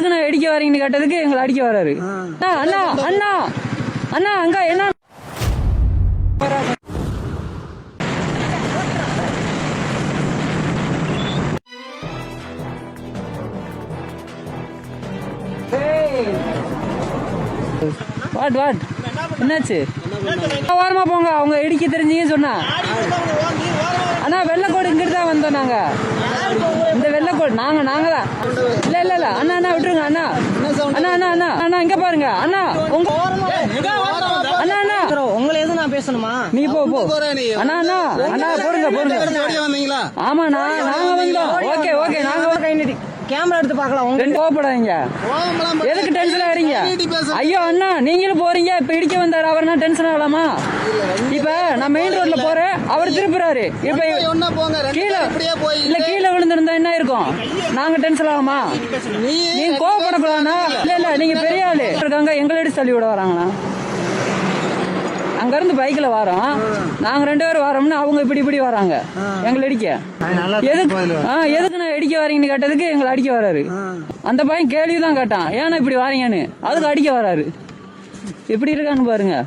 அடிக்க வரீங்கன்னு கேட்டதுக்கு எங்களை அடிக்க வராரு. அண்ணா அண்ணா அண்ணா அங்க என்ன வாட் வாட் என்னாச்சு? வாரமா போங்க, அவங்க இடிக்க தெரிஞ்சீங்க சொன்னா. அண்ணா வெள்ளக்கோடு இங்கிட்டு தான் வந்தோம் நாங்க. இந்த வெள்ளக்கோடு நாங்கதான். இல்ல இல்ல இல்ல அண்ணா அண்ணா விட்டுருங்க அண்ணா. அண்ணா அண்ணா அண்ணா அண்ணா இங்க பாருங்க அண்ணா. உங்க அண்ணா அண்ணா உங்களை எதுவும் நான் பேசணுமா? நீ போ அண்ணா அண்ணா அண்ணா போடுங்க. ஆமாண்ணா நாங்க வந்தோம். ஓகே ஓகே நாங்க கை நீட்டி கேமரா எடுத்து பார்க்கலாம். ரெண்டு கோவப்படாதீங்க. எதுக்கு டென்ஷன் ஆகிறீங்க? ஐயோ அண்ணா நீங்களும் போறீங்க. இப்ப இடிக்க வந்தாரு அவர்னா டென்ஷன் ஆகலாமா? இப்ப நான் மெயின் ரோட்ல போறேன், அவர் திருப்புறாரு. இப்ப கீழே இல்ல கீழே விழுந்திருந்தா என்ன இருக்கும்? நாங்க டென்ஷன் ஆகுமா? நீங்க கோவப்படக்கூடாதுண்ணா. இல்ல இல்ல நீங்க பெரிய ஆளு இருக்காங்க, எங்களடி தள்ளி விட வராங்கண்ணா. அங்க இருந்து பைக்ல வரோம், நாங்க 2 பேரும் வரோம்னு அவங்க இப்படி வராங்க எங்களை அடிக்க. எதுக்கு நான் அடிக்க வரீங்கன்னு கேட்டதுக்கு எங்களை அடிக்க வராரு. அந்த பையன் கேள்விதான் கேட்டான், ஏன்னா இப்படி வாரீங்கன்னு. அதுக்கு அடிக்க வராரு. எப்படி இருக்கான்னு பாருங்க.